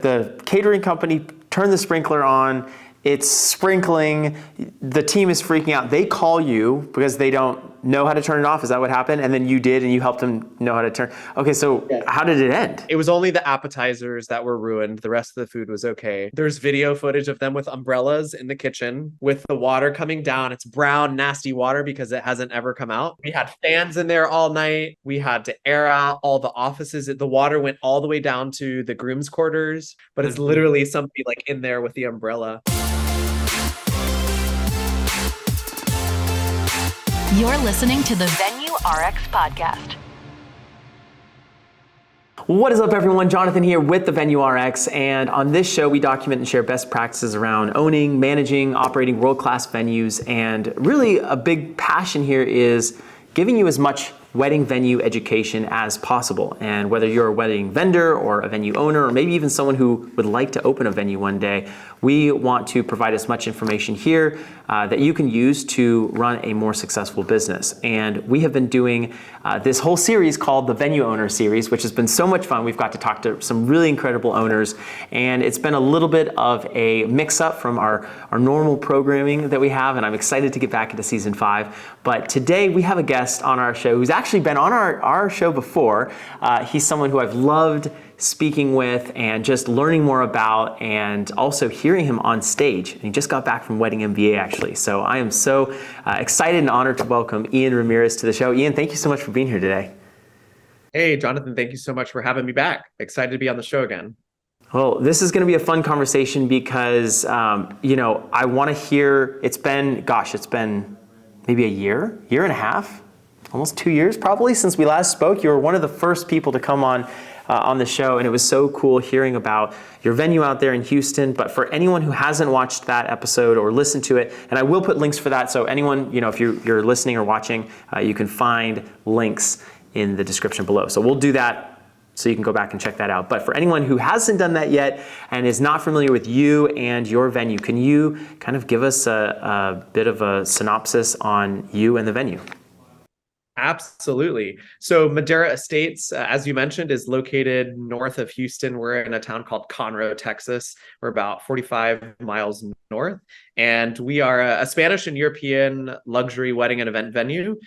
The catering company turned the sprinkler on, it's sprinkling, the team is freaking out. They call you because they don't know how to turn it off. Is that what happened? And then you did, and you helped them know how to turn. Okay, so how did it end? It was only the appetizers that were ruined. The rest of the food was okay. There's video footage of them with umbrellas in the kitchen with the water coming down. It's brown, nasty water because it hasn't ever come out. We had fans in there all night. We had to air out all the offices. The water went all the way down to the groom's quarters, but it's literally somebody like in there with the umbrella. You're listening to the Venue RX podcast. What is up, everyone? Jonathan here with the Venue RX, and on this show we document and share best practices around owning, managing, operating world-class venues, and really a big passion here is giving you as much wedding venue education as possible. And whether you're a wedding vendor or a venue owner, or maybe even someone who would like to open a venue one day, we want to provide as much information here that you can use to run a more successful business. And we have been doing this whole series called the Venue Owner Series, which has been so much fun. We've got to talk to some really incredible owners, and it's been a little bit of a mix-up from our normal programming that we have, and I'm excited to get back into season 5. But today we have a guest on our show who's actually been on our show before. He's someone who I've loved speaking with and just learning more about, and also hearing him on stage. And he just got back from Wedding MBA, actually. So I am so excited and honored to welcome Ian Ramirez to the show. Ian, thank you so much for being here today. Hey, Jonathan, thank you so much for having me back. Excited to be on the show again. Well, this is going to be a fun conversation because, I want to hear, it's been maybe a year and a half, almost 2 years probably since we last spoke. You were one of the first people to come on the show, and it was so cool hearing about your venue out there in Houston. But for anyone who hasn't watched that episode or listened to it, and I will put links for that, so anyone, if you're listening or watching, you can find links in the description below. So we'll do that so you can go back and check that out. But for anyone who hasn't done that yet and is not familiar with you and your venue, can you kind of give us a bit of a synopsis on you and the venue? Absolutely. So Madera Estates, as you mentioned, is located north of Houston. We're in a town called Conroe, Texas. We're about 45 miles north. And we are a Spanish and European luxury wedding and event venue.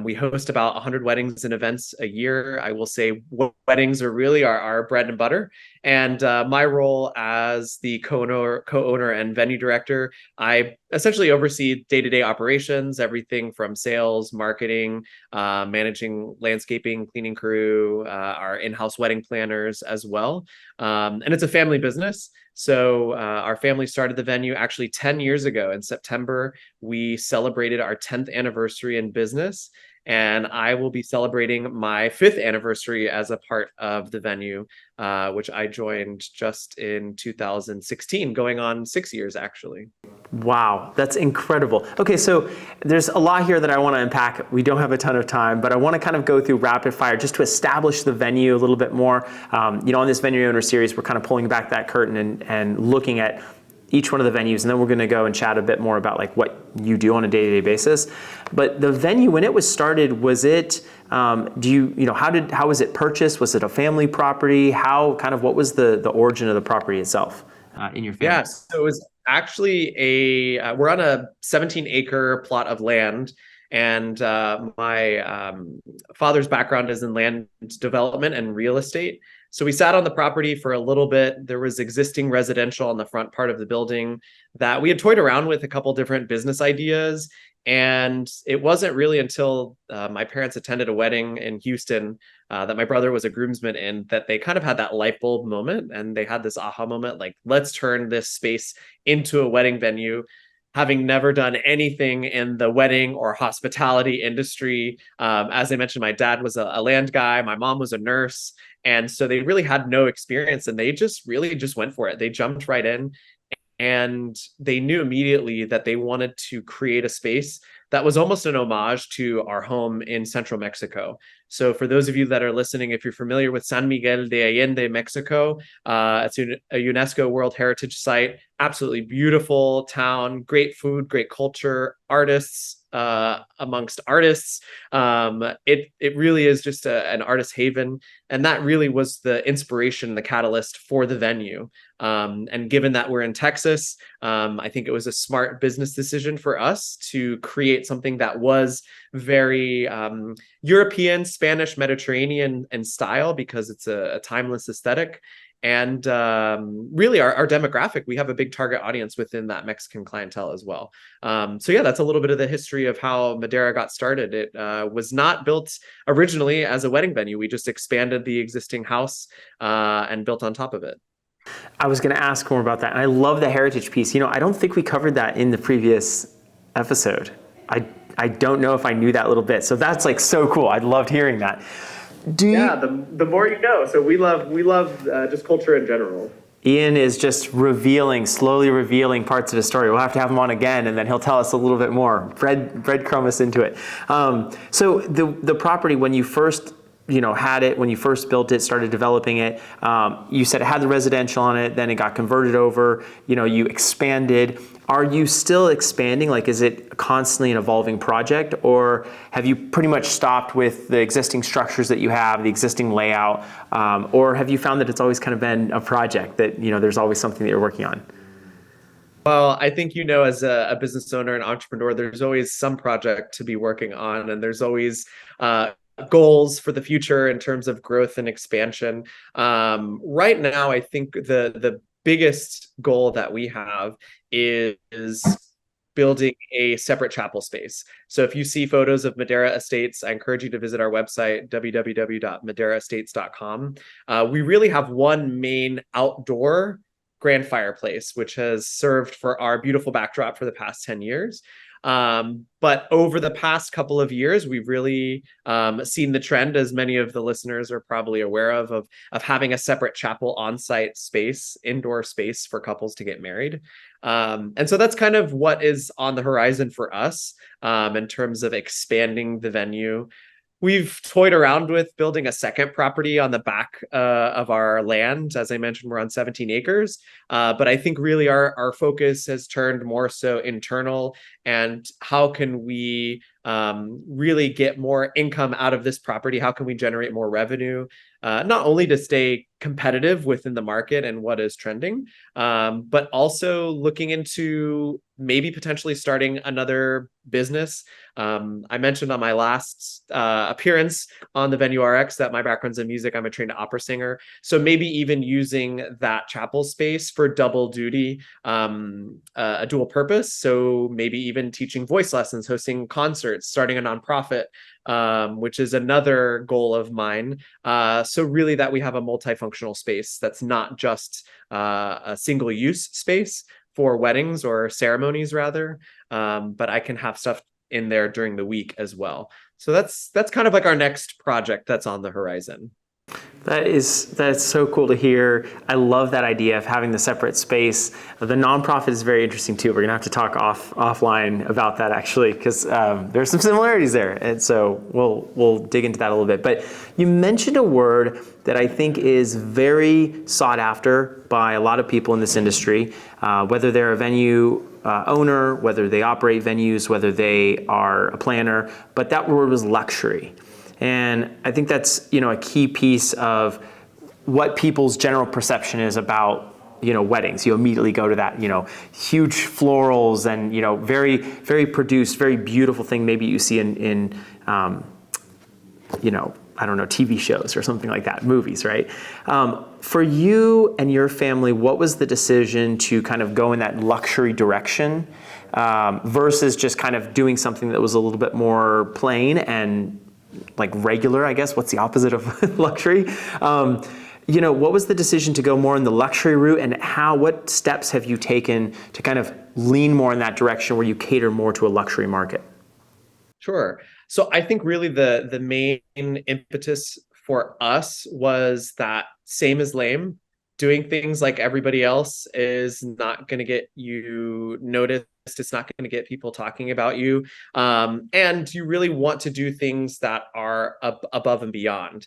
We host about 100 weddings and events a year. I will say weddings are really our bread and butter. And my role as the co-owner and venue director, I essentially oversee day-to-day operations, everything from sales, marketing, managing landscaping, cleaning crew, our in-house wedding planners as well. And it's a family business. So our family started the venue actually 10 years ago. In September, we celebrated our 10th anniversary in business, and I will be celebrating my 5th anniversary as a part of the venue, which I joined just in 2016, going on 6 years actually. Wow, that's incredible. Okay, so there's a lot here that I want to unpack. We don't have a ton of time, but I want to kind of go through rapid fire just to establish the venue a little bit more. On this Venue Owner Series, we're kind of pulling back that curtain and looking at each one of the venues, and then we're going to go and chat a bit more about like what you do on a day-to-day basis. But the venue, when it was started, was it, how was it purchased? Was it a family property? What was the origin of the property itself in your family? Yeah, so it was actually we're on a 17-acre plot of land, and my father's background is in land development and real estate. So we sat on the property for a little bit. There was existing residential on the front part of the building that we had toyed around with a couple different business ideas. And it wasn't really until my parents attended a wedding in Houston that my brother was a groomsman in, that they kind of had that light bulb moment, and they had this aha moment, like, let's turn this space into a wedding venue. Having never done anything in the wedding or hospitality industry. As I mentioned, my dad was a land guy. My mom was a nurse. And so they really had no experience, and they just went for it. They jumped right in, and they knew immediately that they wanted to create a space that was almost an homage to our home in central Mexico. So for those of you that are listening, if you're familiar with San Miguel de Allende, Mexico, it's a UNESCO World Heritage Site. Absolutely beautiful town, great food, great culture, artists. Amongst artists, it really is just an artist haven, and that really was the inspiration, the catalyst for the venue. And given that we're in Texas, I think it was a smart business decision for us to create something that was very European, Spanish, Mediterranean in style, because it's a timeless aesthetic. And really our demographic, we have a big target audience within that Mexican clientele as well. So yeah, that's a little bit of the history of how Madera got started. It was not built originally as a wedding venue. We just expanded the existing house and built on top of it. I was going to ask more about that. And I love the heritage piece. I don't think we covered that in the previous episode. I don't know if I knew that little bit. So that's like so cool. I loved hearing that. The more you know. So we love just culture in general. Ian is just slowly revealing parts of his story. We'll have to have him on again, and then he'll tell us a little bit more. Breadcrumb us into it. So the property, when you first had it, when you first built it, started developing it, you said it had the residential on it, then it got converted over, you expanded. Are you still expanding? Like, is it constantly an evolving project, or have you pretty much stopped with the existing structures that you have, the existing layout, or have you found that it's always kind of been a project that, there's always something that you're working on? Well, I think, as a business owner and entrepreneur, there's always some project to be working on, and there's always goals for the future in terms of growth and expansion. Right now, I think the biggest goal that we have is building a separate chapel space. So if you see photos of Madera Estates, I encourage you to visit our website, www.maderaestates.com. We really have one main outdoor grand fireplace, which has served for our beautiful backdrop for the past 10 years. But over the past couple of years, we've really seen the trend, as many of the listeners are probably aware of having a separate chapel on-site space, indoor space for couples to get married. And so that's kind of what is on the horizon for us in terms of expanding the venue. We've toyed around with building a second property on the back of our land. As I mentioned, we're on 17 acres. But I think really our focus has turned more so internal, and how can we really get more income out of this property? How can we generate more revenue? Not only to stay competitive within the market and what is trending, but also looking into maybe potentially starting another business. I mentioned on my last appearance on the Venue RX that my background's in music. I'm a trained opera singer. So maybe even using that chapel space for double duty, a dual purpose. So maybe even teaching voice lessons, hosting concerts, starting a nonprofit, which is another goal of mine. So really that we have a multifunctional space that's not just a single use space for weddings or ceremonies rather, but I can have stuff in there during the week as well. So that's kind of like our next project that's on the horizon. That's so cool to hear. I love that idea of having the separate space. The nonprofit is very interesting too. We're gonna have to talk offline about that actually, because there's some similarities there, and so we'll dig into that a little bit. But you mentioned a word that I think is very sought after by a lot of people in this industry, whether they're a venue owner, whether they operate venues, whether they are a planner. But that word was luxury. And I think that's, a key piece of what people's general perception is about, weddings. You immediately go to that, huge florals and, very, very produced, very beautiful thing maybe you see in I don't know, TV shows or something like that, movies, right? For you and your family, what was the decision to kind of go in that luxury direction versus just kind of doing something that was a little bit more plain and like regular, I guess? What's the opposite of luxury? What was the decision to go more in the luxury route, and what steps have you taken to kind of lean more in that direction where you cater more to a luxury market? Sure. So I think really the main impetus for us was that same as lame, doing things like everybody else is not going to get you noticed. It's not going to get people talking about you. And you really want to do things that are above and beyond.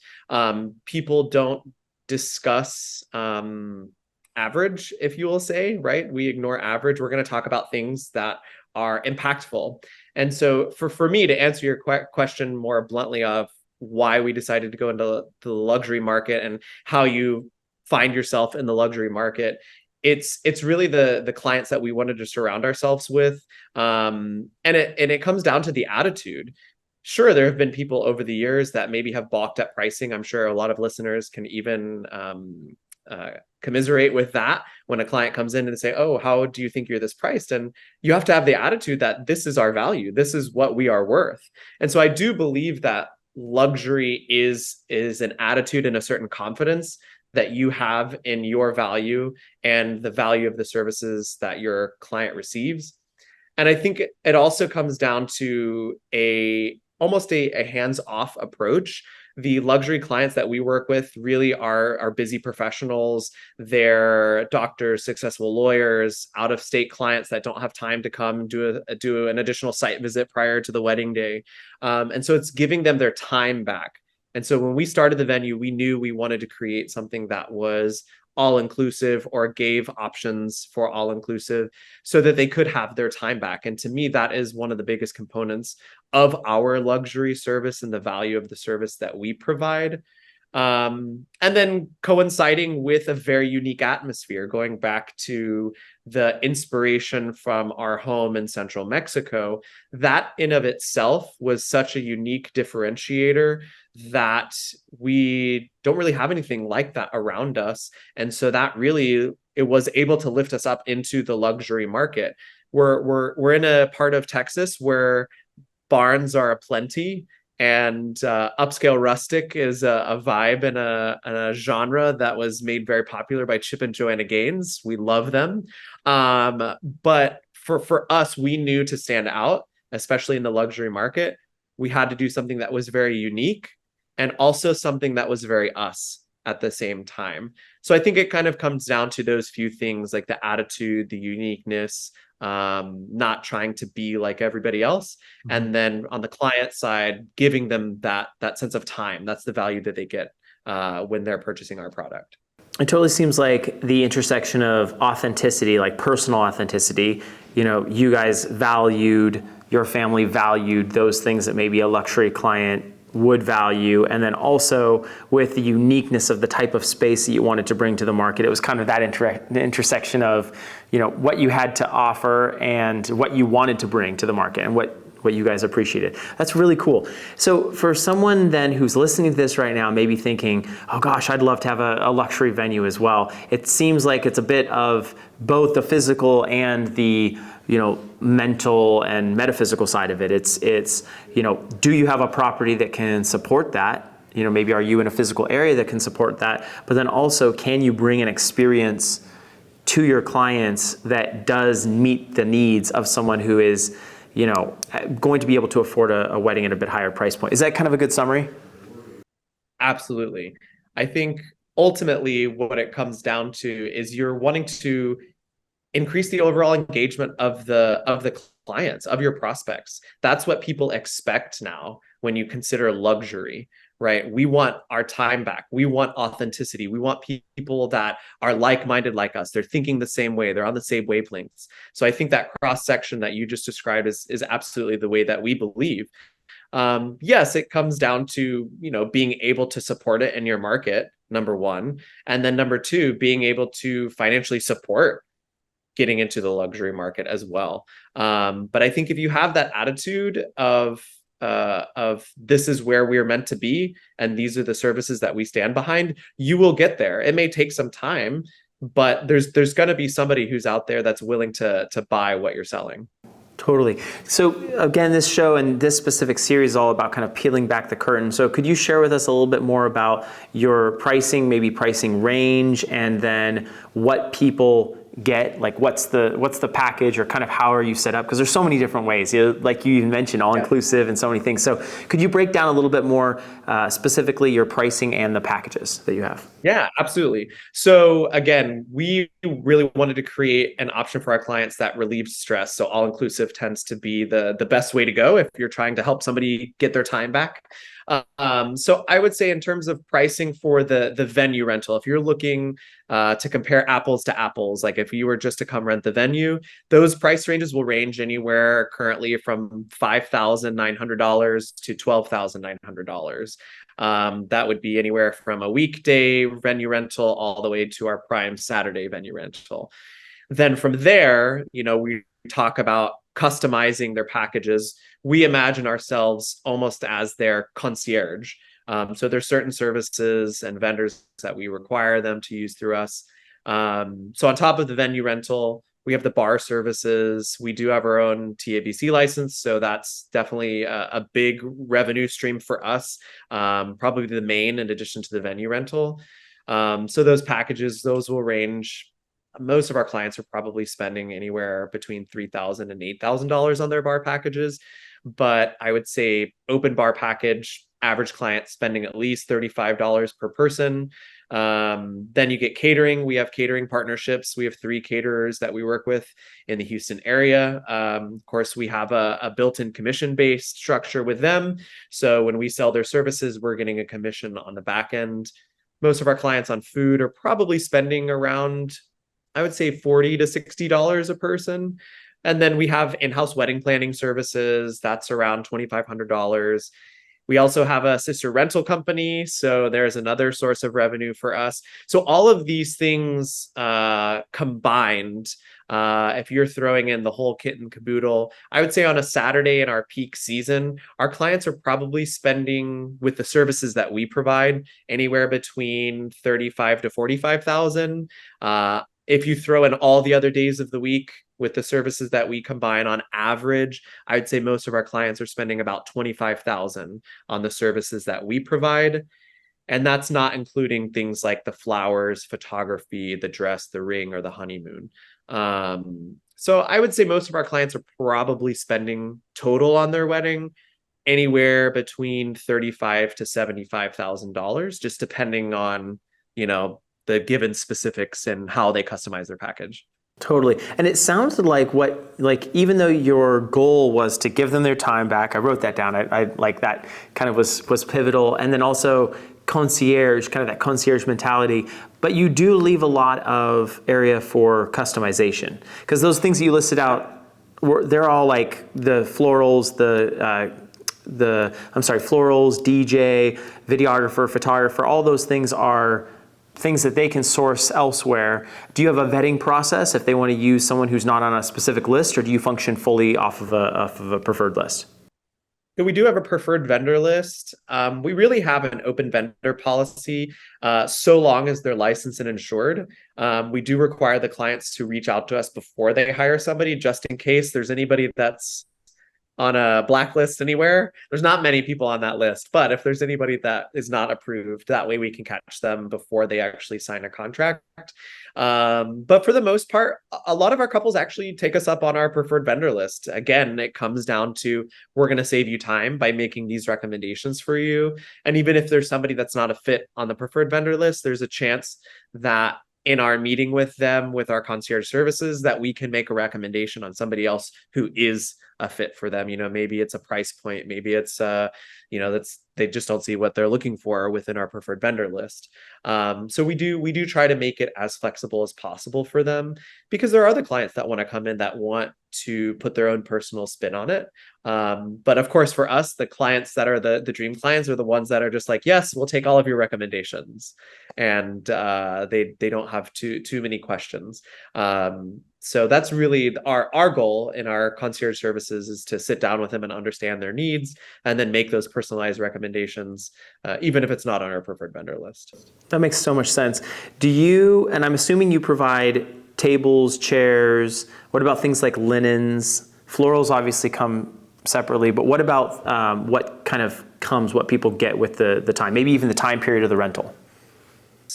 People don't discuss average, if you will say, right? We ignore average. We're going to talk about things that are impactful. And so for me to answer your question more bluntly of why we decided to go into the luxury market and how you find yourself in the luxury market, it's really the clients that we wanted to surround ourselves with. And it comes down to the attitude. Sure, there have been people over the years that maybe have balked at pricing. I'm sure a lot of listeners can even commiserate with that when a client comes in and say, oh, how do you think you're this priced? And you have to have the attitude that this is our value. This is what we are worth. And so I do believe that luxury is an attitude and a certain confidence that you have in your value and the value of the services that your client receives. And I think it also comes down to almost a hands-off approach. The luxury clients that we work with really are busy professionals. They're doctors, successful lawyers, out-of-state clients that don't have time to come do an additional site visit prior to the wedding day. And so it's giving them their time back. And so when we started the venue, we knew we wanted to create something that was all-inclusive or gave options for all-inclusive so that they could have their time back. And to me, that is one of the biggest components of our luxury service and the value of the service that we provide. And then coinciding with a very unique atmosphere, going back to the inspiration from our home in central Mexico, that in of itself was such a unique differentiator that we don't really have anything like that around us. And so that really, it was able to lift us up into the luxury market. We're in a part of Texas where barns are aplenty, and upscale rustic is a vibe and a genre that was made very popular by Chip and Joanna Gaines. We love them. But for us, we knew to stand out, especially in the luxury market, we had to do something that was very unique and also something that was very us at the same time. So I think it kind of comes down to those few things, like the attitude, the uniqueness, not trying to be like everybody else. And then on the client side, giving them that sense of time. That's the value that they get when they're purchasing our product. It totally seems like the intersection of authenticity, like personal authenticity, you guys valued, your family valued those things that maybe a luxury client would value, and then also with the uniqueness of the type of space that you wanted to bring to the market. It was kind of that intersection of, what you had to offer and what you wanted to bring to the market and what you guys appreciated. That's really cool. So for someone then who's listening to this right now, maybe thinking, oh gosh, I'd love to have a luxury venue as well. It seems like it's a bit of both the physical and the mental and metaphysical side of it. It's do you have a property that can support that? Maybe are you in a physical area that can support that? But then also, can you bring an experience to your clients that does meet the needs of someone who is, going to be able to afford a wedding at a bit higher price point? Is that kind of a good summary? Absolutely. I think ultimately what it comes down to is you're wanting to increase the overall engagement of the clients, of your prospects. That's what people expect now when you consider luxury, right? We want our time back. We want authenticity. We want people that are like-minded like us. They're thinking the same way. They're on the same wavelengths. So I think that cross-section that you just described is absolutely the way that we believe. Yes, it comes down to, being able to support it in your market, number one. And then number two, being able to financially support getting into the luxury market as well. But I think if you have that attitude of this is where we're meant to be, and these are the services that we stand behind, you will get there. It may take some time, but there's going to be somebody who's out there that's willing to buy what you're selling. Totally. So again, this show and this specific series is all about kind of peeling back the curtain. So could you share with us a little bit more about your pricing, maybe pricing range, and then what people get? Like what's the package, or kind of how are you set up? Because there's so many different ways, like you even mentioned, all inclusive and so many things. So could you break down a little bit more specifically your pricing and the packages that you have? Yeah, absolutely. So again, we really wanted to create an option for our clients that relieves stress. So all inclusive tends to be the best way to go if you're trying to help somebody get their time back. So I would say in terms of pricing for the venue rental, if you're looking to compare apples to apples, like if you were just to come rent the venue, those price ranges will range anywhere currently from $5,900 to $12,900. That would be anywhere from a weekday venue rental all the way to our prime Saturday venue rental. Then from there, we talk about customizing their packages. We imagine ourselves almost as their concierge. So there's certain services and vendors that we require them to use through us. So on top of the venue rental, we have the bar services. We do have our own TABC license, so that's definitely a big revenue stream for us, probably the main in addition to the venue rental. So those packages, those will range. Most of our clients are probably spending anywhere between $3,000 and $8,000 on their bar packages. But I would say open bar package, average client spending at least $35 per person. Then you get catering. We have catering partnerships. We have 3 caterers that we work with in the Houston area. Of course, we have a built-in commission-based structure with them. So when we sell their services, we're getting a commission on the back end. Most of our clients on food are probably spending around, I would say, $40 to $60 a person. And then we have in-house wedding planning services. That's around $2,500. We also have a sister rental company. So there's another source of revenue for us. So all of these things combined, if you're throwing in the whole kit and caboodle, I would say on a Saturday in our peak season, our clients are probably spending, with the services that we provide, anywhere between 35 to 45,000. If you throw in all the other days of the week with the services that we combine, on average, I'd say most of our clients are spending about 25,000 on the services that we provide. And that's not including things like the flowers, photography, the dress, the ring, or the honeymoon. So I would say most of our clients are probably spending total on their wedding anywhere between $35,000 to $75,000, just depending on, the given specifics and how they customize their package. Totally. And it sounds like even though your goal was to give them their time back, I wrote that down. I like that kind of was pivotal. And then also concierge, kind of that concierge mentality, but you do leave a lot of area for customization, because those things that you listed out, they're all like the florals, florals, DJ, videographer, photographer, all those things are things that they can source elsewhere. Do you have a vetting process if they want to use someone who's not on a specific list, or do you function fully off of a preferred list? So we do have a preferred vendor list. We really have an open vendor policy, so long as they're licensed and insured. We do require the clients to reach out to us before they hire somebody, just in case there's anybody that's on a blacklist anywhere. There's not many people on that list, but if there's anybody that is not approved, that way we can catch them before they actually sign a contract. But for the most part, a lot of our couples actually take us up on our preferred vendor list. Again, it comes down to, we're going to save you time by making these recommendations for you. And even if there's somebody that's not a fit on the preferred vendor list, there's a chance that in our meeting with them, with our concierge services, that we can make a recommendation on somebody else who is a fit for them. Maybe it's a price point, maybe it's they just don't see what they're looking for within our preferred vendor list. So we do try to make it as flexible as possible for them, because there are other clients that want to come in that want to put their own personal spin on it. But of course, for us, the clients that are the dream clients are the ones that are just like, yes, we'll take all of your recommendations, and they don't have too many questions. So that's really our goal in our concierge services, is to sit down with them and understand their needs, and then make those personalized recommendations, even if it's not on our preferred vendor list. That makes so much sense. Do you, and I'm assuming you provide tables, chairs, what about things like linens? Florals obviously come separately, but what about what kind of comes, what people get with the time, maybe even the time period of the rental?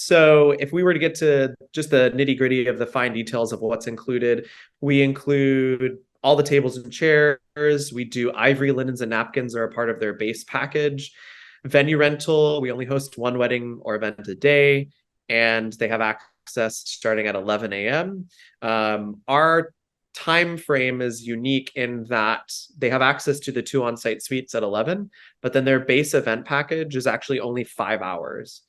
So if we were to get to just the nitty gritty of the fine details of what's included, we include all the tables and chairs. We do ivory linens and napkins are a part of their base package. Venue rental, we only host one wedding or event a day, and they have access starting at 11 a.m. Our time frame is unique in that they have access to the 2 on-site suites at 11, but then their base event package is actually only 5 hours.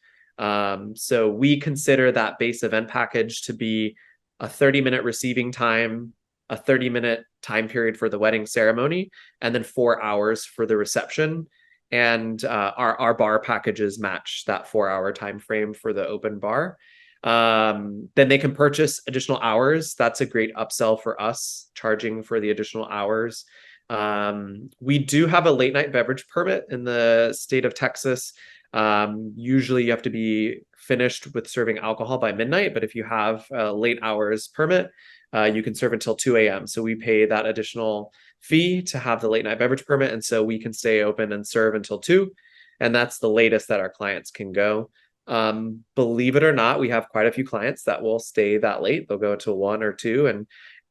So we consider that base event package to be a 30-minute receiving time, a 30-minute time period for the wedding ceremony, and then 4 hours for the reception. And our bar packages match that 4-hour time frame for the open bar. Then they can purchase additional hours. That's a great upsell for us, charging for the additional hours. We do have a late night beverage permit in the state of Texas. Usually you have to be finished with serving alcohol by midnight, but if you have a late hours permit, you can serve until 2 a.m. So we pay that additional fee to have the late night beverage permit. And so we can stay open and serve until 2. And that's the latest that our clients can go. Believe it or not, we have quite a few clients that will stay that late. They'll go to 1 or 2.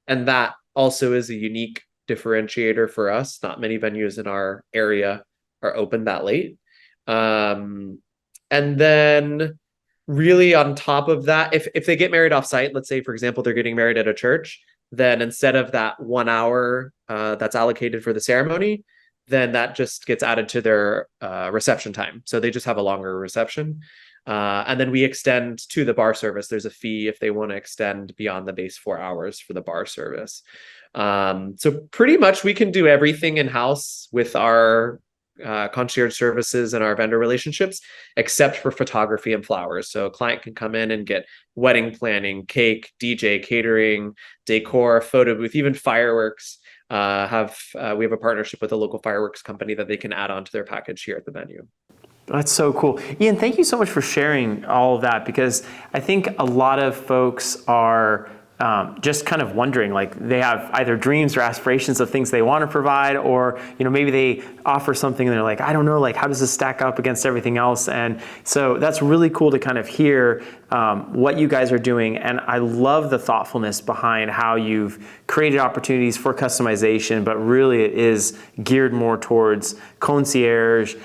And that also is a unique differentiator for us. Not many venues in our area are open that late. And then really on top of that, if they get married off site, let's say, for example, they're getting married at a church, then instead of that 1 hour that's allocated for the ceremony, then that just gets added to their reception time. So they just have a longer reception. And then we extend to the bar service. There's a fee if they want to extend beyond the base 4 hours for the bar service. So pretty much we can do everything in-house with our concierge services and our vendor relationships, except for photography and flowers. So a client can come in and get wedding planning, cake, DJ, catering, decor, photo booth, even fireworks. We have a partnership with a local fireworks company that they can add on to their package here at the venue. That's so cool. Ian, thank you so much for sharing all of that, because I think a lot of folks are just kind of wondering, like they have either dreams or aspirations of things they want to provide, or maybe they offer something and they're like, I don't know, like how does this stack up against everything else? And so that's really cool to kind of hear what you guys are doing. And I love the thoughtfulness behind how you've created opportunities for customization, but really it is geared more towards concierge,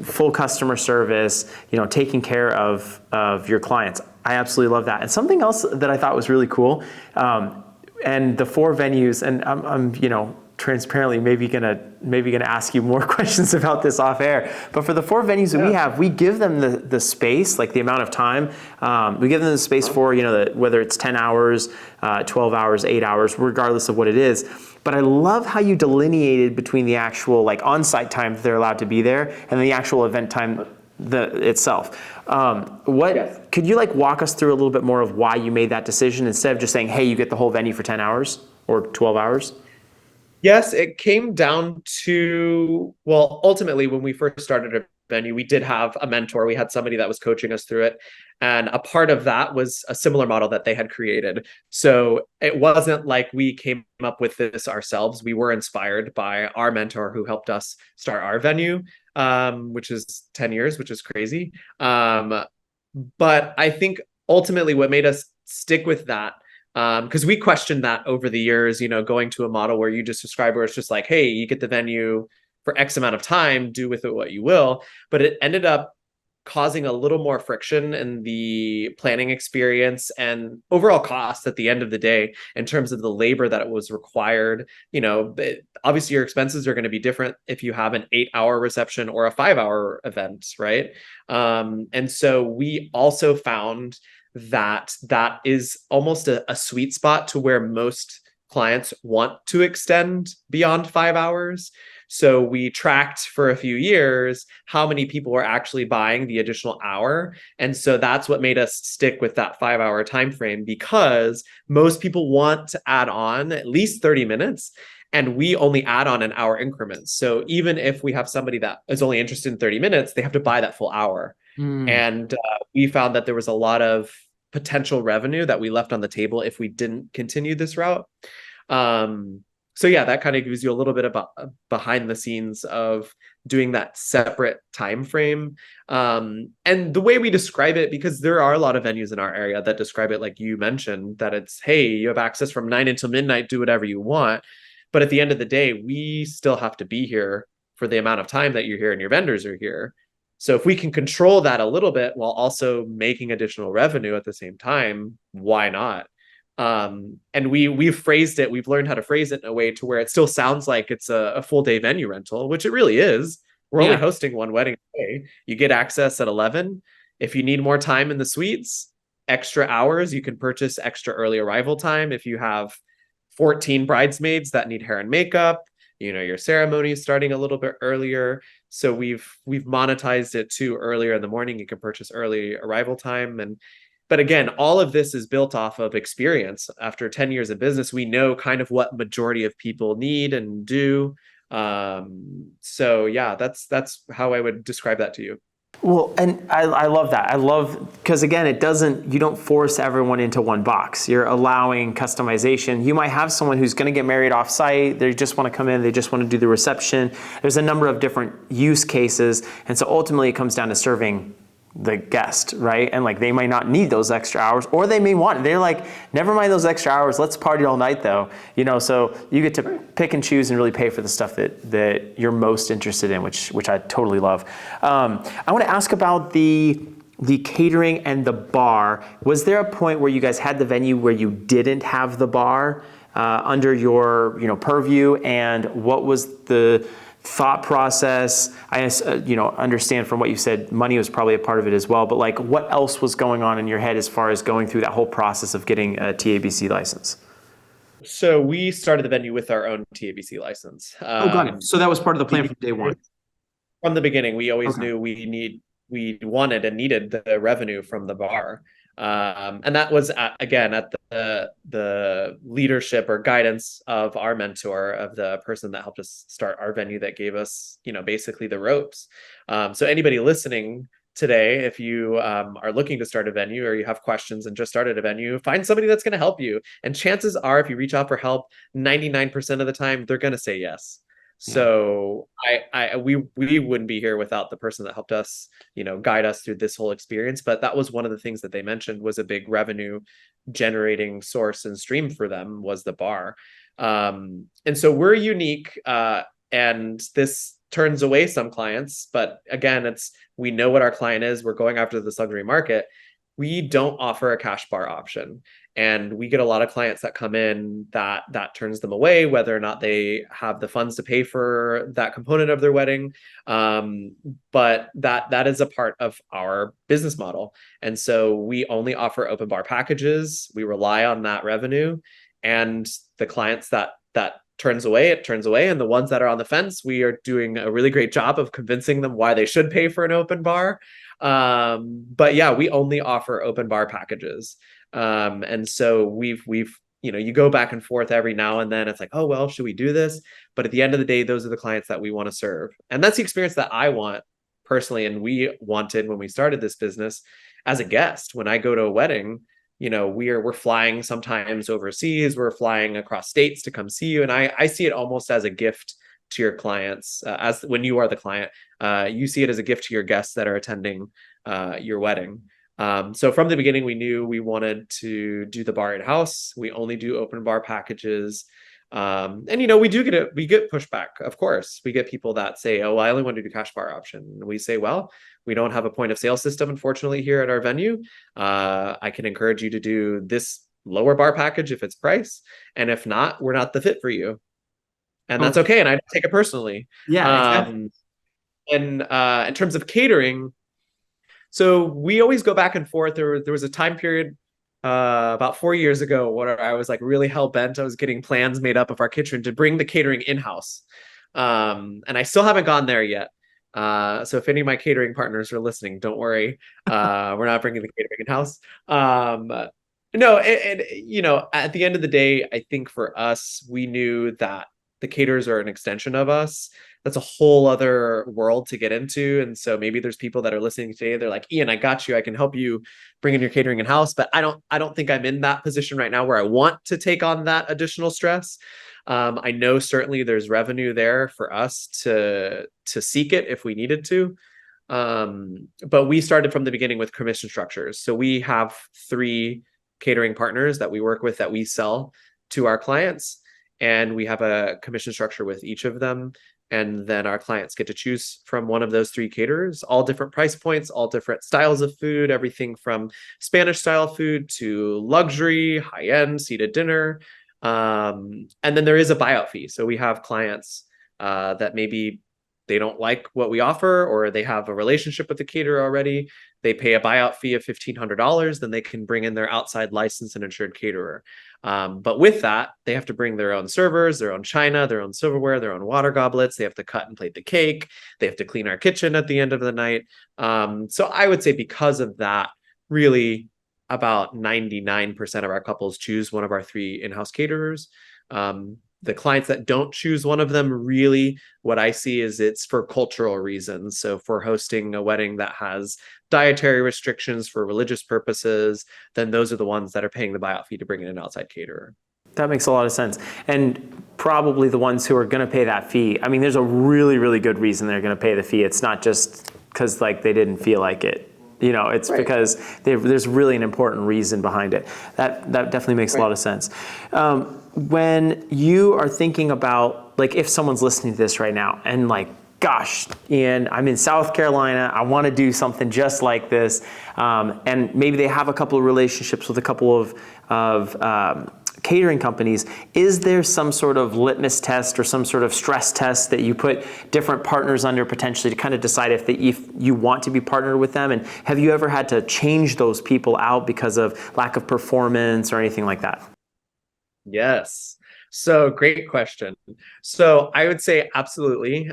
full customer service, taking care of your clients. I absolutely love that. And something else that I thought was really cool, and the 4 venues, and I'm transparently maybe gonna ask you more questions about this off air. But for the 4 venues that we have, we give them the space, like the amount of time. We give them the space for whether it's 10 hours, 12 hours, 8 hours, regardless of what it is. But I love how you delineated between the actual like on-site time that they're allowed to be there and the actual event time itself. Could you walk us through a little bit more of why you made that decision instead of just saying, hey, you get the whole venue for 10 hours or 12 hours? Yes, it came down to, ultimately when we first started a venue, we did have a mentor. We had somebody that was coaching us through it. And a part of that was a similar model that they had created. So it wasn't like we came up with this ourselves. We were inspired by our mentor who helped us start our venue, which is 10 years, which is crazy. But I think ultimately what made us stick with that, because we questioned that over the years, going to a model where you just describe where it's just like, hey, you get the venue for X amount of time, do with it what you will. But it ended up causing a little more friction in the planning experience and overall cost at the end of the day in terms of the labor that was required. Obviously your expenses are going to be different if you have an 8-hour reception or a 5-hour event, right? And so we also found that is almost a sweet spot to where most clients want to extend beyond 5 hours. So we tracked for a few years how many people were actually buying the additional hour. And so that's what made us stick with that 5-hour time frame, because most people want to add on at least 30 minutes. And we only add on an hour increments. So even if we have somebody that is only interested in 30 minutes, they have to buy that full hour. And we found that there was a lot of potential revenue that we left on the table if we didn't continue this route. So yeah, that kind of gives you a little bit about behind the scenes of doing that separate time frame. And the way we describe it, because there are a lot of venues in our area that describe it like you mentioned, that it's, hey, you have access from 9 until midnight, do whatever you want. But at the end of the day, we still have to be here for the amount of time that you're here and your vendors are here. So if we can control that a little bit while also making additional revenue at the same time, why not? And we've learned how to phrase it in a way to where it still sounds like it's a full day venue rental, which it really is. We're only hosting one wedding a day. You get access at 11. If you need more time in the suites, extra hours, you can purchase extra early arrival time. If you have 14 bridesmaids that need hair and makeup, your ceremony is starting a little bit earlier. So we've monetized it too. Earlier in the morning, you can purchase early arrival time. But again, all of this is built off of experience. After 10 years of business, we know kind of what majority of people need and do. So yeah, that's how I would describe that to you. Well, and I love that. Because again, you don't force everyone into one box. You're allowing customization. You might have someone who's going to get married off site. They just want to come in. They just want to do the reception. There's a number of different use cases. And so ultimately it comes down to serving the guest, right? And like, they might not need those extra hours, or they may want it. They're like, never mind those extra hours, let's party all night though. So you get to pick and choose and really pay for the stuff that you're most interested in, which I totally love. I want to ask about the catering and the bar. Was there a point where you guys had the venue where you didn't have the bar under your purview, and what was the thought process? I understand from what you said, money was probably a part of it as well, but like, what else was going on in your head as far as going through that whole process of getting a TABC license? So we started the venue with our own TABC license. Got it. So that was part of the plan from day one. From the beginning, we always knew we wanted and needed the revenue from the bar. And that was at the leadership or guidance of our mentor, of the person that helped us start our venue, that gave us, basically the ropes. So anybody listening today, if you are looking to start a venue, or you have questions and just started a venue, find somebody that's going to help you. And chances are, if you reach out for help, 99% of the time, they're going to say yes. So we wouldn't be here without the person that helped us, guide us through this whole experience. But that was one of the things that they mentioned was a big revenue generating source and stream for them, was the bar. And so we're unique, and this turns away some clients. But again, we know what our client is. We're going after this luxury market. We don't offer a cash bar option. And we get a lot of clients that come in that turns them away, whether or not they have the funds to pay for that component of their wedding. But that is a part of our business model. And so we only offer open bar packages. We rely on that revenue, and the clients that turns away, it turns away. And the ones that are on the fence, we are doing a really great job of convincing them why they should pay for an open bar. But yeah, we only offer open bar packages. And so we've you go back and forth every now and then. It's like, oh, well, should we do this? But at the end of the day, those are the clients that we want to serve. And that's the experience that I want personally. And we wanted when we started this business as a guest. When I go to a wedding, we're flying sometimes overseas, we're flying across states to come see you. And I see it almost as a gift to your clients, as when you are the client, you see it as a gift to your guests that are attending your wedding. So from the beginning, we knew we wanted to do the bar in-house. We only do open bar packages. And we get pushback. Of course, we get people that say, oh, I only want to do cash bar option. And we say, well, we don't have a point of sale system, unfortunately, here at our venue. I can encourage you to do this lower bar package if it's price. And if not, we're not the fit for you. And that's okay. And I don't take it personally. Yeah. Exactly. And in terms of catering, so we always go back and forth. There was a time period about 4 years ago where I was like really hell bent. I was getting plans made up of our kitchen to bring the catering in-house. And I still haven't gone there yet. So if any of my catering partners are listening, don't worry. We're not bringing the catering in-house. No, at the end of the day, I think for us, we knew that the caterers are an extension of us. that's a whole other world to get into. And so maybe there's people that are listening today, they're like, Ian, I got you, I can help you bring in your catering in-house, but I don't think I'm in that position right now where I want to take on that additional stress. I know certainly there's revenue there for us to seek it if we needed to. But we started from the beginning with commission structures. So we have 3 catering partners that we work with that we sell to our clients, and we have a commission structure with each of them. And then our clients get to choose from one of those 3 caterers, all different price points, all different styles of food, everything from Spanish style food to luxury, high-end seated dinner. And then there is a buyout fee. So we have clients that maybe they don't like what we offer, or they have a relationship with the caterer already. They pay a buyout fee of $1,500, then they can bring in their outside licensed and insured caterer. But with that, they have to bring their own servers, their own china, their own silverware, their own water goblets. They have to cut and plate the cake. They have to clean our kitchen at the end of the night. So I would say because of that, really about 99% of our couples choose one of our 3 in-house caterers. The clients that don't choose one of them, really what I see is it's for cultural reasons. So if we're hosting a wedding that has dietary restrictions for religious purposes, then those are the ones that are paying the buyout fee to bring in an outside caterer. That makes a lot of sense. And probably the ones who are going to pay that fee, I mean, there's a really, really good reason they're going to pay the fee. It's not just because like they didn't feel like it. You know, it's right. Because there's really an important reason behind it. That definitely makes a lot of sense. When you are thinking about, like, if someone's listening to this right now and like, gosh, Ian, I'm in South Carolina, I want to do something just like this, and maybe they have a couple of relationships with a couple of catering companies, is there some sort of litmus test or some sort of stress test that you put different partners under potentially to kind of decide if you want to be partnered with them? And have you ever had to change those people out because of lack of performance or anything like that? Yes. So great question. So I would say absolutely.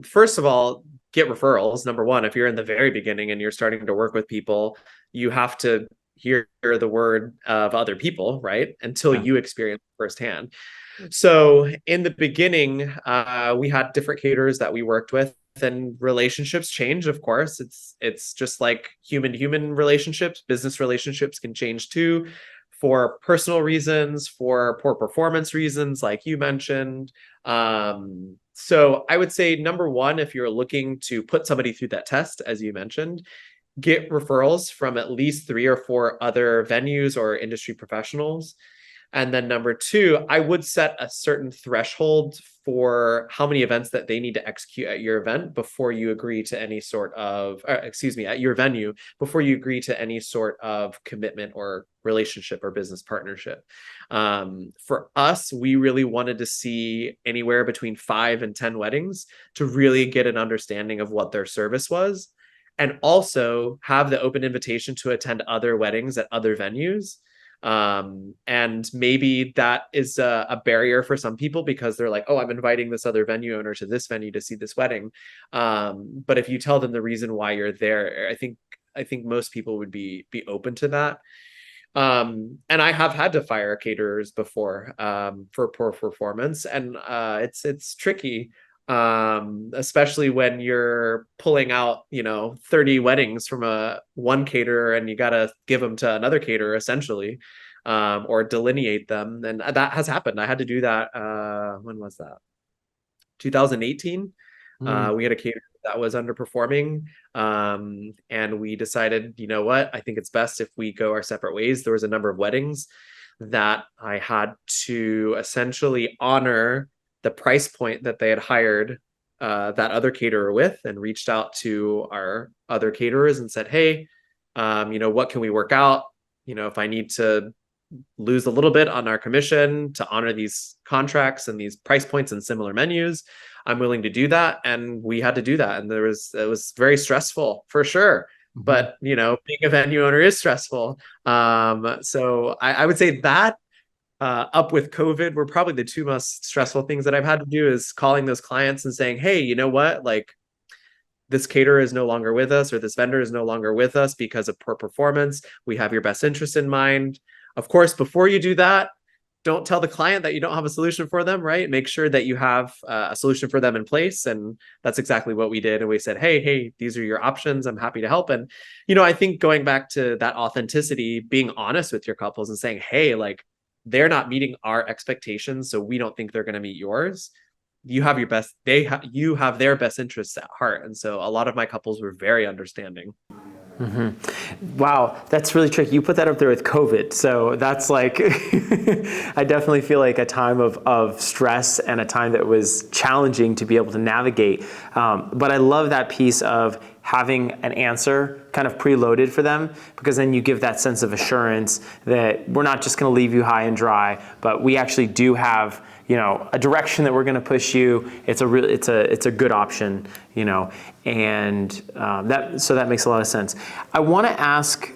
First of all, get referrals. Number one, if you're in the very beginning and you're starting to work with people, you have to hear the word of other people, right? Until you experience it firsthand. So in the beginning, we had different caterers that we worked with, and relationships change, of course. It's just like human relationships. Business relationships can change too, for personal reasons, for poor performance reasons, like you mentioned. So I would say, number one, if you're looking to put somebody through that test, as you mentioned, get referrals from at least 3 or 4 other venues or industry professionals. And then number two, I would set a certain threshold for how many events that they need to execute at your event before you agree to any sort of, at your venue, before you agree to any sort of commitment or relationship or business partnership. For us, we really wanted to see anywhere between 5 and 10 weddings to really get an understanding of what their service was, and also have the open invitation to attend other weddings at other venues. And maybe that is a barrier for some people because they're like, oh, I'm inviting this other venue owner to this venue to see this wedding. But if you tell them the reason why you're there, I think most people would be open to that. And I have had to fire caterers before for poor performance, and it's tricky. Especially when you're pulling out, 30 weddings from one caterer and you got to give them to another caterer essentially, or delineate them. And that has happened. I had to do that. When was that? 2018. We had a caterer that was underperforming. And we decided, you know what, I think it's best if we go our separate ways. There was a number of weddings that I had to essentially honor the price point that they had hired that other caterer with, and reached out to our other caterers and said, hey, what can we work out? If I need to lose a little bit on our commission to honor these contracts and these price points and similar menus, I'm willing to do that. And we had to do that. And it was very stressful for sure. Mm-hmm. But, being a venue owner is stressful. So I would say that up with COVID were probably the 2 most stressful things that I've had to do, is calling those clients and saying, hey, you know what, like, this caterer is no longer with us, or this vendor is no longer with us because of poor performance. We have your best interest in mind. Of course, before you do that, don't tell the client that you don't have a solution for them, right? Make sure that you have a solution for them in place. And that's exactly what we did. And we said, hey, these are your options. I'm happy to help. And, I think going back to that authenticity, being honest with your couples and saying, hey, like, they're not meeting our expectations, so we don't think they're going to meet yours. You have your best, you have their best interests at heart. And so a lot of my couples were very understanding. Mm-hmm. Wow, that's really tricky. You put that up there with COVID. So that's like, I definitely feel like a time of stress and a time that was challenging to be able to navigate. But I love that piece of having an answer kind of preloaded for them, because then you give that sense of assurance that we're not just going to leave you high and dry, but we actually do have a direction that we're going to push you. It's a good option, and that makes a lot of sense. I want to ask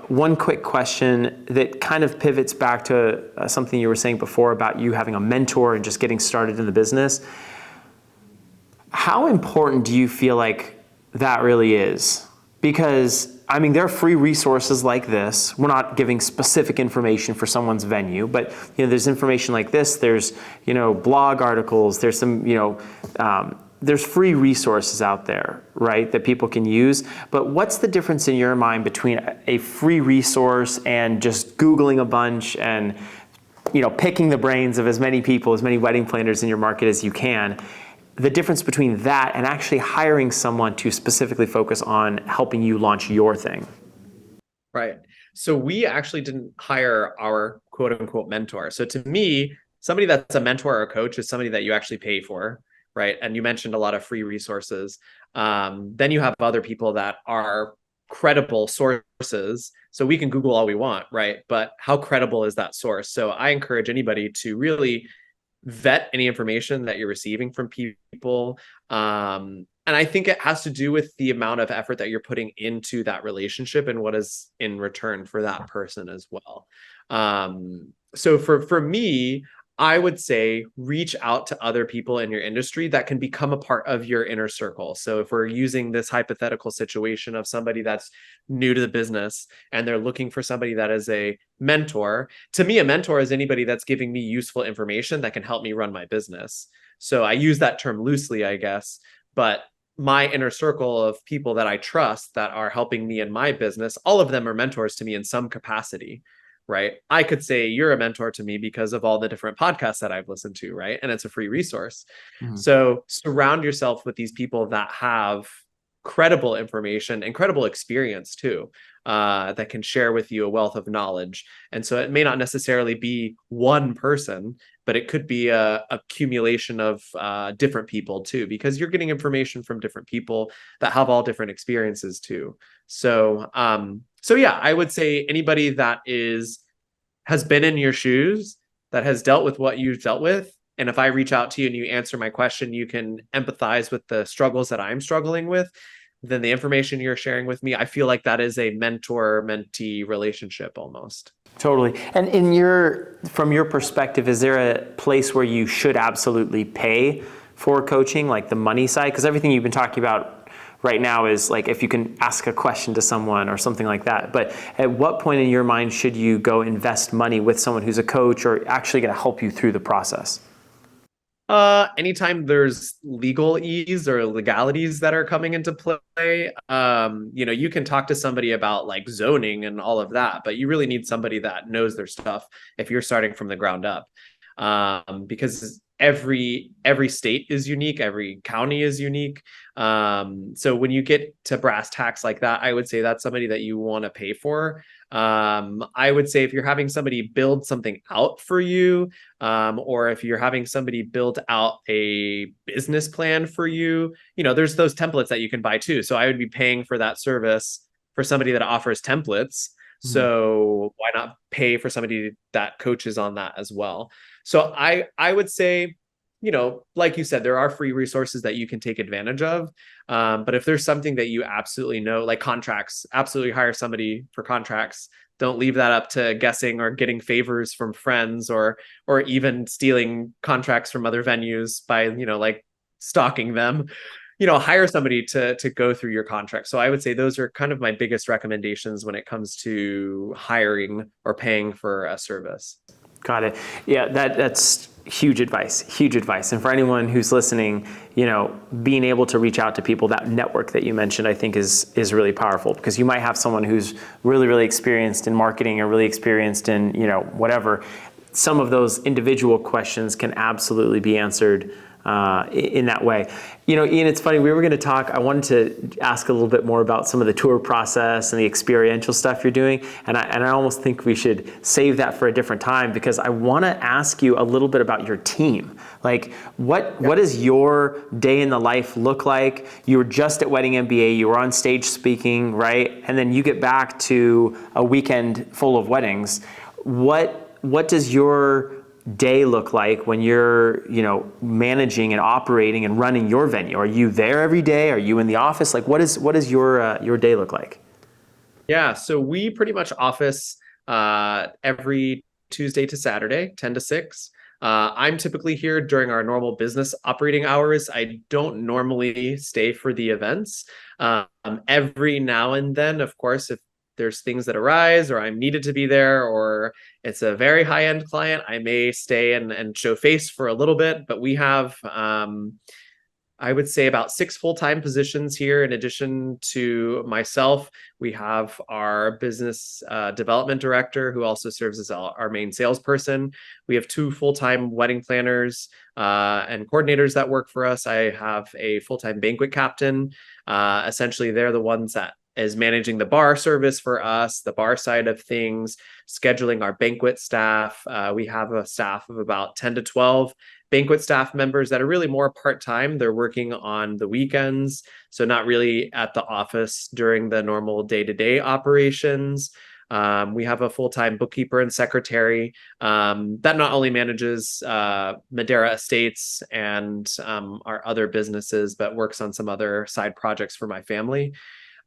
one quick question that kind of pivots back to something you were saying before about you having a mentor and just getting started in the business. How important do you feel like that really is? Because there are free resources like this. We're not giving specific information for someone's venue, but there's information like this. There's blog articles. There's some there's free resources out there, right, that people can use. But what's the difference in your mind between a free resource and just Googling a bunch and picking the brains of as many people, as many wedding planners in your market as you can? The difference between that and actually hiring someone to specifically focus on helping you launch your thing. Right. So we actually didn't hire our quote unquote mentor. So to me, somebody that's a mentor or a coach is somebody that you actually pay for, right? And you mentioned a lot of free resources. Then you have other people that are credible sources. So we can Google all we want, right? But how credible is that source? So I encourage anybody to really vet any information that you're receiving from people. And I think it has to do with the amount of effort that you're putting into that relationship and what is in return for that person as well. So for me, I would say reach out to other people in your industry that can become a part of your inner circle. So if we're using this hypothetical situation of somebody that's new to the business and they're looking for somebody that is a mentor, to me, a mentor is anybody that's giving me useful information that can help me run my business. So I use that term loosely, I guess, but my inner circle of people that I trust that are helping me in my business, all of them are mentors to me in some capacity. Right. I could say you're a mentor to me because of all the different podcasts that I've listened to. Right. And it's a free resource. Mm-hmm. So surround yourself with these people that have credible information and credible experience too, that can share with you a wealth of knowledge. And so it may not necessarily be one person, but it could be a accumulation of different people too, because you're getting information from different people that have all different experiences too. So yeah, I would say anybody that has been in your shoes, that has dealt with what you've dealt with. And if I reach out to you and you answer my question, you can empathize with the struggles that I'm struggling with, then the information you're sharing with me, I feel like that is a mentor-mentee relationship almost. Totally. And from your perspective, is there a place where you should absolutely pay for coaching, like the money side? Because everything you've been talking about right now is like if you can ask a question to someone or something like that. But at what point in your mind should you go invest money with someone who's a coach or actually going to help you through the process? Anytime there's legalese or legalities that are coming into play, you can talk to somebody about like zoning and all of that, but you really need somebody that knows their stuff if you're starting from the ground up. Because every state is unique, every county is unique. So when you get to brass tacks like that, I would say that's somebody that you want to pay for. I would say if you're having somebody build something out for you, or if you're having somebody build out a business plan for you, there's those templates that you can buy too. So I would be paying for that service for somebody that offers templates. So why not pay for somebody that coaches on that as well? So I would say, like you said, there are free resources that you can take advantage of. But if there's something that you absolutely know, like contracts, absolutely hire somebody for contracts. Don't leave that up to guessing or getting favors from friends or even stealing contracts from other venues by, like stalking them. Hire somebody to go through your contract. So I would say those are kind of my biggest recommendations when it comes to hiring or paying for a service. Got it. Yeah, that's huge advice, huge advice. And for anyone who's listening, being able to reach out to people, that network that you mentioned, I think is really powerful, because you might have someone who's really, really experienced in marketing or really experienced in, whatever. Some of those individual questions can absolutely be answered in that way. Ian, it's funny, we were going to talk, I wanted to ask a little bit more about some of the tour process and the experiential stuff you're doing. And I almost think we should save that for a different time, because I want to ask you a little bit about your team. Like, what does your day in the life look like? You were just at Wedding MBA, you were on stage speaking, right? And then you get back to a weekend full of weddings. What does your day look like when you're, managing and operating and running your venue? Are you there every day? Are you in the office? Like, what does your day look like? Yeah, so we pretty much office every Tuesday to Saturday, 10 to 6. I'm typically here during our normal business operating hours. I don't normally stay for the events. Every now and then, of course, if there's things that arise or I'm needed to be there, or it's a very high-end client, I may stay and show face for a little bit. But we have, I would say, about 6 full-time positions here. In addition to myself, we have our business development director, who also serves as our main salesperson. We have 2 full-time wedding planners and coordinators that work for us. I have a full-time banquet captain. Essentially, they're the ones that is managing the bar service for us, the bar side of things, scheduling our banquet staff. We have a staff of about 10 to 12 banquet staff members that are really more part-time. They're working on the weekends, so not really at the office during the normal day-to-day operations. We have a full-time bookkeeper and secretary that not only manages Madera Estates and our other businesses, but works on some other side projects for my family.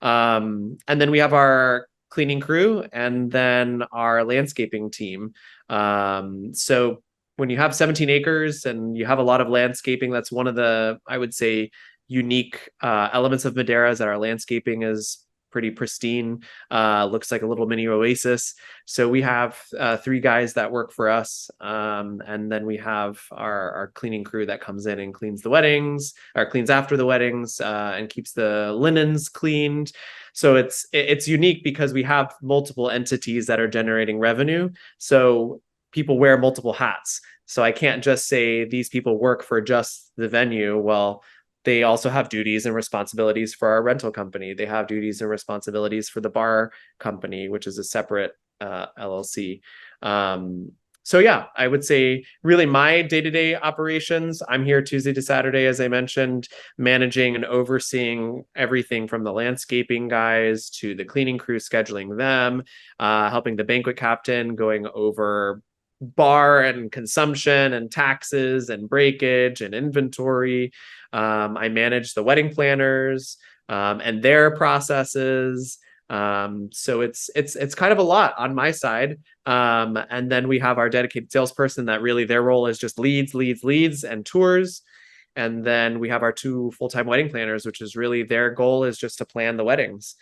And then we have our cleaning crew and then our landscaping team. So when you have 17 acres and you have a lot of landscaping, that's one of the, I would say, unique elements of Madera, is that our landscaping is pretty pristine. Looks like a little mini oasis. So we have 3 guys that work for us. And then we have our cleaning crew that comes in and cleans the weddings, or cleans after the weddings, and keeps the linens cleaned. So it's unique because we have multiple entities that are generating revenue. So people wear multiple hats. So I can't just say these people work for just the venue. Well, they also have duties and responsibilities for our rental company. They have duties and responsibilities for the bar company, which is a separate LLC. So yeah, I would say really my day-to-day operations, I'm here Tuesday to Saturday, as I mentioned, managing and overseeing everything from the landscaping guys to the cleaning crew, scheduling them, helping the banquet captain, going over bar and consumption and taxes and breakage and inventory. I manage the wedding planners and their processes. So it's kind of a lot on my side. And then we have our dedicated salesperson that really their role is just leads and tours. And then we have our 2 full-time wedding planners, which is really their goal is just to plan the weddings.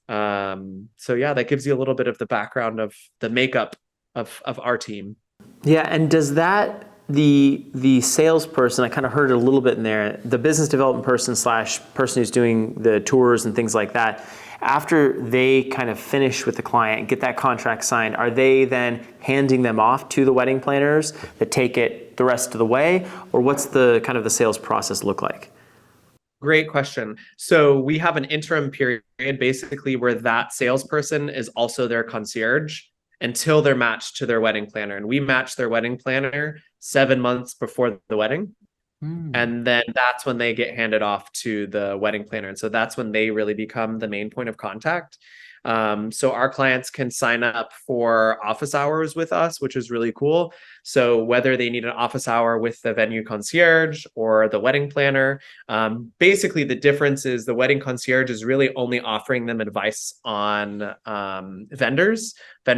So yeah, that gives you a little bit of the background of the makeup of our team. Yeah, and does that, the salesperson, I kind of heard it a little bit in there, the business development person / person who's doing the tours and things like that, after they kind of finish with the client, get that contract signed, are they then handing them off to the wedding planners that take it the rest of the way? Or what's the kind of the sales process look like? Great question. So we have an interim period basically where that salesperson is also their concierge until they're matched to their wedding planner. And we match their wedding planner 7 months before the wedding. And then that's when they get handed off to the wedding planner. And so that's when they really become the main point of contact. So our clients can sign up for office hours with us, which is really cool. So whether they need an office hour with the venue concierge or the wedding planner, basically the difference is the wedding concierge is really only offering them advice on vendor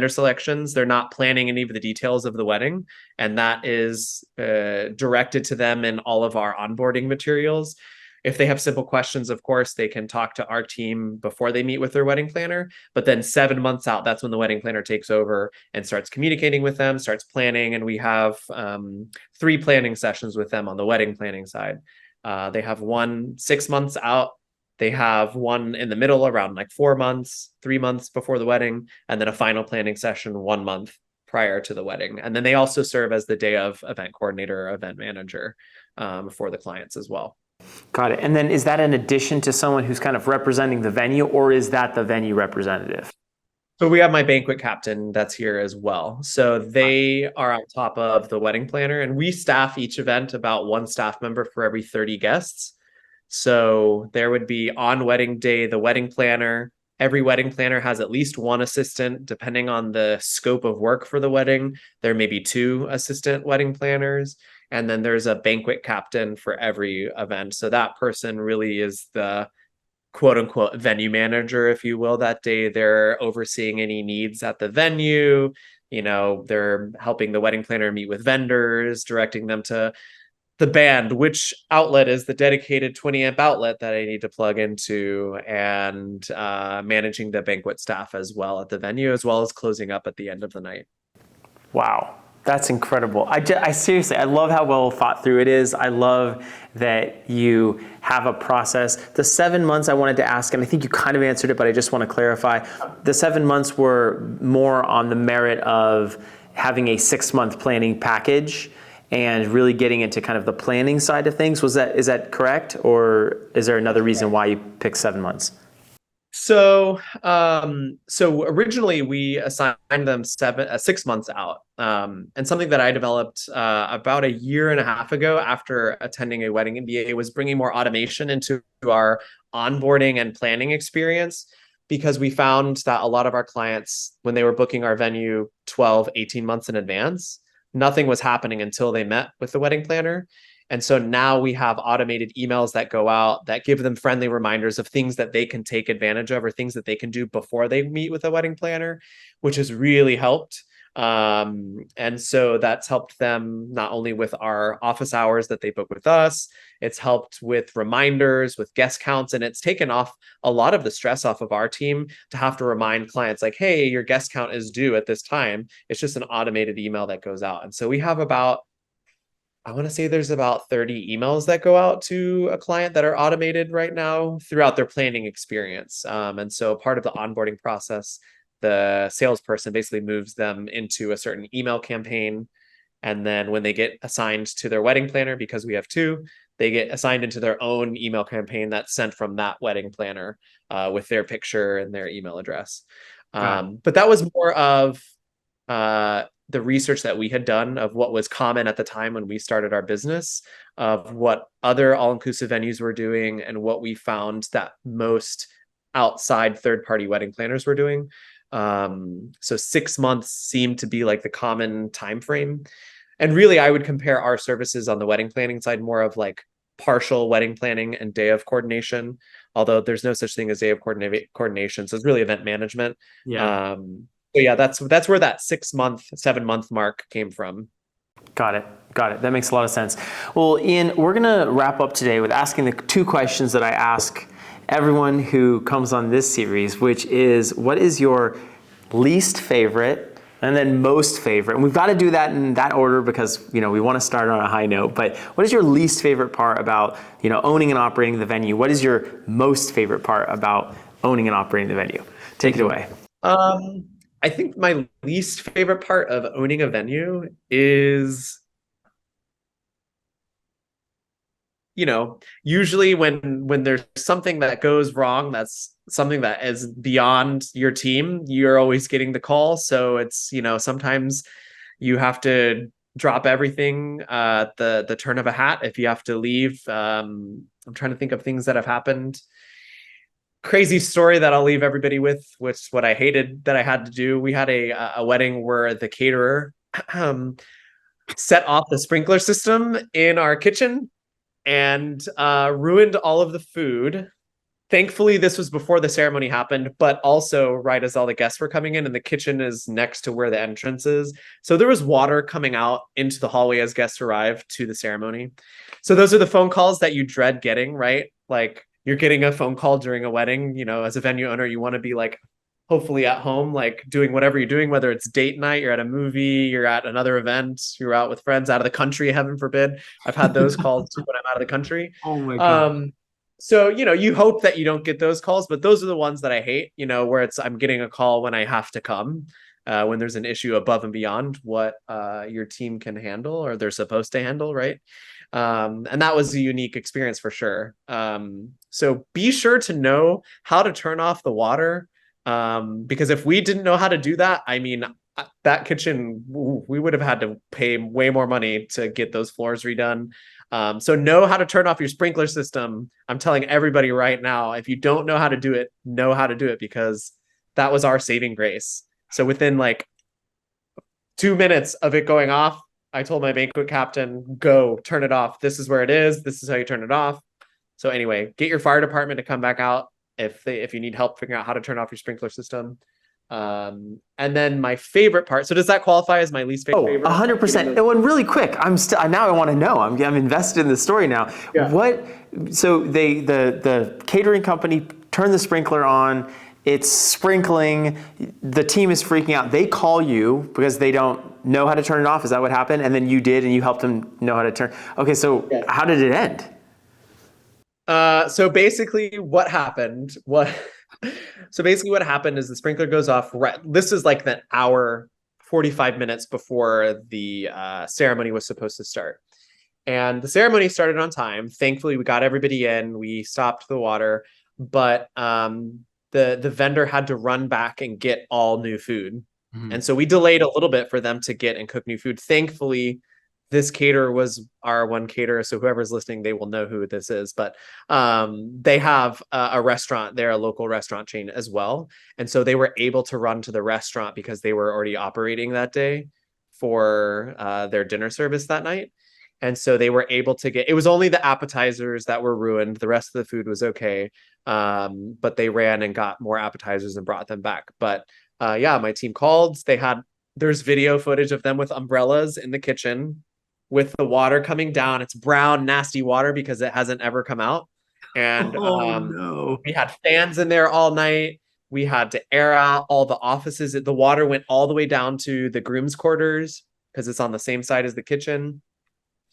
selections. They're not planning any of the details of the wedding, and that is directed to them in all of our onboarding materials. If they have simple questions, of course, they can talk to our team before they meet with their wedding planner. But then 7 months out, that's when the wedding planner takes over and starts communicating with them, starts planning. And we have 3 planning sessions with them on the wedding planning side. They have one 6 months out. They have one in the middle around like 4 months, 3 months before the wedding, and then a final planning session 1 month prior to the wedding. And then they also serve as the day of event coordinator or event manager for the clients as well. Got it. And then is that in addition to someone who's kind of representing the venue, or is that the venue representative? So we have my banquet captain that's here as well. So they are on top of the wedding planner, and we staff each event about 1 staff member for every 30 guests. So there would be on wedding day, the wedding planner. Every wedding planner has at least 1 assistant, depending on the scope of work for the wedding. There may be 2 assistant wedding planners. And then there's a banquet captain for every event. So that person really is the quote unquote venue manager, if you will, that day. They're overseeing any needs at the venue. They're helping the wedding planner meet with vendors, directing them to the band, which outlet is the dedicated 20 amp outlet that I need to plug into, and managing the banquet staff as well at the venue, as well as closing up at the end of the night. Wow. That's incredible. I seriously, I love how well thought through it is. I love that you have a process. The 7 months I wanted to ask, and I think you kind of answered it, but I just want to clarify. The 7 months were more on the merit of having a 6-month planning package and really getting into kind of the planning side of things. Is that correct? Or is there another reason why you picked 7 months? So originally we assigned them 6 months out. And something that I developed about a year and a half ago after attending a wedding MBA was bringing more automation into our onboarding and planning experience, because we found that a lot of our clients, when they were booking our venue 12, 18 months in advance, nothing was happening until they met with the wedding planner. And so now we have automated emails that go out that give them friendly reminders of things that they can take advantage of or things that they can do before they meet with a wedding planner, which has really helped. And so that's helped them not only with our office hours that they book with us, it's helped with reminders, with guest counts, and it's taken off a lot of the stress off of our team to have to remind clients like, hey, your guest count is due at this time. It's just an automated email that goes out. And so we have I want to say there's about 30 emails that go out to a client that are automated right now throughout their planning experience. And so part of the onboarding process, the salesperson basically moves them into a certain email campaign. And then when they get assigned to their wedding planner, because we have 2, they get assigned into their own email campaign that's sent from that wedding planner with their picture and their email address. But that was more of the research that we had done of what was common at the time when we started our business, of what other all-inclusive venues were doing and what we found that most outside third-party wedding planners were doing. So 6 months seemed to be like the common time frame. And really, I would compare our services on the wedding planning side more of like partial wedding planning and day of coordination, although there's no such thing as day of coordination. So it's really event management. Yeah. But yeah, that's where that 6 month, 7 month mark came from. Got it. That makes a lot of sense. Well, Ian, we're going to wrap up today with asking the 2 questions that I ask everyone who comes on this series, which is, what is your least favorite and then most favorite? And we've got to do that in that order because, we want to start on a high note. But what is your least favorite part about, owning and operating the venue? What is your most favorite part about owning and operating the venue? Take it away. I think my least favorite part of owning a venue is, usually when there's something that goes wrong, that's something that is beyond your team, you're always getting the call. So it's, sometimes you have to drop everything at the turn of a hat if you have to leave. I'm trying to think of things that have happened. Crazy story that I'll leave everybody with, which what I hated that I had to do. We had a wedding where the caterer set off the sprinkler system in our kitchen and ruined all of the food. Thankfully, this was before the ceremony happened, but also right as all the guests were coming in, and the kitchen is next to where the entrance is. So there was water coming out into the hallway as guests arrived to the ceremony. So those are the phone calls that you dread getting, right? Like you're getting a phone call during a wedding, you know, as a venue owner, you want to be like hopefully at home, like doing whatever you're doing, whether it's date night, you're at a movie, you're at another event, you're out with friends out of the country, heaven forbid. I've had those calls too when I'm out of the country. Oh my God. So, you know, you hope that you don't get those calls, but those are the ones that I hate, you know, where it's I'm getting a call when I have to come, when there's an issue above and beyond what your team can handle or they're supposed to handle, right? And that was a unique experience for sure. So be sure to know how to turn off the water, because if we didn't know how to do that, I mean, that kitchen, we would have had to pay way more money to get those floors redone. So know how to turn off your sprinkler system. I'm telling everybody right now, if you don't know how to do it, know how to do it, because that was our saving grace. So within like 2 minutes of it going off, I told my banquet captain, go turn it off. This is where it is. This is how you turn it off. So anyway, get your fire department to come back out if you need help figuring out how to turn off your sprinkler system. And then my favorite part. So does that qualify as my least favorite? 100%. And really quick, now I want to know. I'm invested in the story now. Yeah. So the catering company turned the sprinkler on. It's sprinkling. The team is freaking out. They call you because they don't know how to turn it off. Is that what happened? And then you did, and you helped them know how to turn. Okay, so How did it end? So basically what happened is the sprinkler goes off. This is like an hour, 45 minutes before the ceremony was supposed to start. And the ceremony started on time. Thankfully, we got everybody in. We stopped the water, but the vendor had to run back and get all new food. Mm-hmm. And so we delayed a little bit for them to get and cook new food. Thankfully, this caterer was our one caterer. So whoever's listening, they will know who this is. But they have a restaurant. They're a local restaurant chain as well. And so they were able to run to the restaurant because they were already operating that day for their dinner service that night. And so they were able to it was only the appetizers that were ruined. The rest of the food was okay. But they ran and got more appetizers and brought them back. But my team called. There's video footage of them with umbrellas in the kitchen with the water coming down. It's brown, nasty water because it hasn't ever come out. And we had fans in there all night. We had to air out all the offices. The water went all the way down to the groom's quarters because it's on the same side as the kitchen.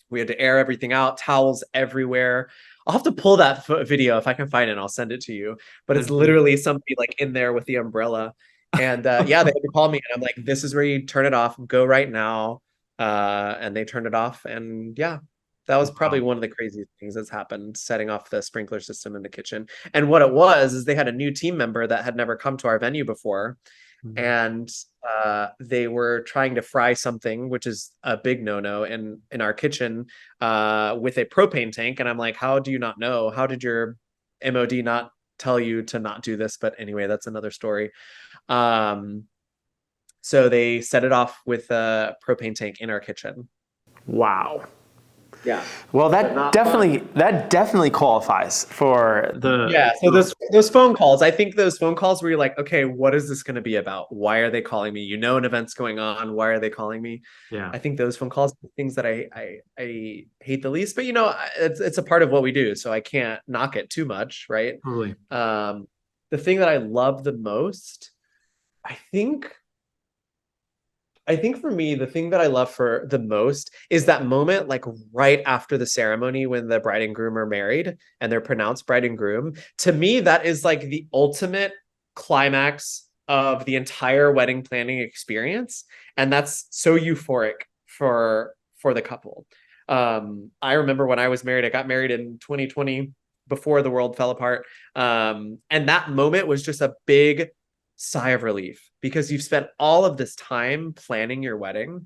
We had to air everything out, towels everywhere. I'll have to pull that video if I can find it. I'll send it to you. But it's literally somebody like in there with the umbrella. And they had to call me, and I'm like, this is where you turn it off. Go right now. And they turned it off. And yeah, that was probably one of the craziest things that's happened, setting off the sprinkler system in the kitchen. And what it was is they had a new team member that had never come to our venue before. Mm-hmm. And they were trying to fry something, which is a big no-no in our kitchen, with a propane tank. And I'm like, how do you not know? How did your MOD not tell you to not do this? But anyway, that's another story. So they set it off with a propane tank in our kitchen. Wow. Yeah. Well, that definitely qualifies for the. Yeah. So those phone calls, I think those phone calls where you're like, okay, what is this going to be about? Why are they calling me? You know, an event's going on. Why are they calling me? Yeah. I think those phone calls are things that I hate the least, but you know, it's a part of what we do. So I can't knock it too much. Right. Totally. The thing that I love the most, I think for me, the thing that I love for the most is that moment, like right after the ceremony when the bride and groom are married and they're pronounced bride and groom. To me, that is like the ultimate climax of the entire wedding planning experience. And that's so euphoric for the couple. I remember when I was married, I got married in 2020 before the world fell apart. And that moment was just a big sigh of relief because you've spent all of this time planning your wedding.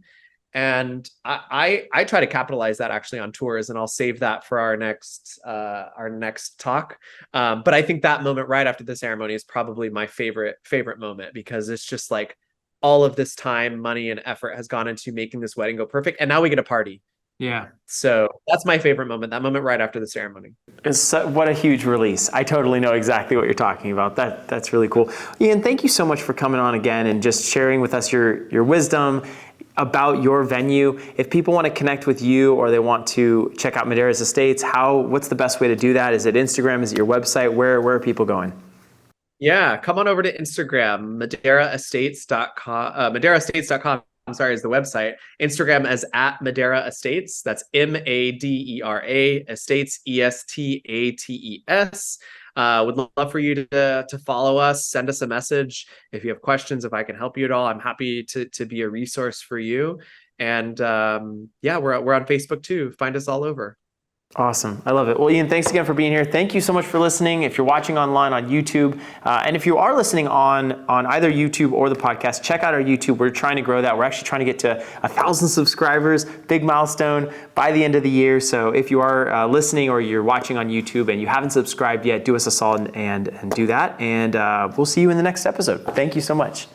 And I try to capitalize that actually on tours, and I'll save that for our next talk. But I think that moment right after the ceremony is probably my favorite moment, because it's just like all of this time, money, and effort has gone into making this wedding go perfect. And now we get a party. Yeah. So that's my favorite moment, that moment right after the ceremony. What a huge release. I totally know exactly what you're talking about. That's really cool. Ian, thank you so much for coming on again and just sharing with us your wisdom about your venue. If people want to connect with you or they want to check out Madres Estates, what's the best way to do that? Is it Instagram? Is it your website? Where are people going? Yeah, come on over to Instagram, maderaestates.com. Maderaestates.com, I'm sorry, is the website. Instagram as at Madera Estates. That's Madera Estates, Estates. Would love for you to follow us, send us a message. If you have questions, if I can help you at all, I'm happy to be a resource for you. And yeah, we're on Facebook too. Find us all over. Awesome. I love it. Well, Ian, thanks again for being here. Thank you so much for listening. If you're watching online on YouTube, and if you are listening on either YouTube or the podcast, check out our YouTube. We're trying to grow that. We're actually trying to get to 1,000 subscribers, big milestone by the end of the year. So if you are listening or you're watching on YouTube and you haven't subscribed yet, do us a solid and do that. And we'll see you in the next episode. Thank you so much.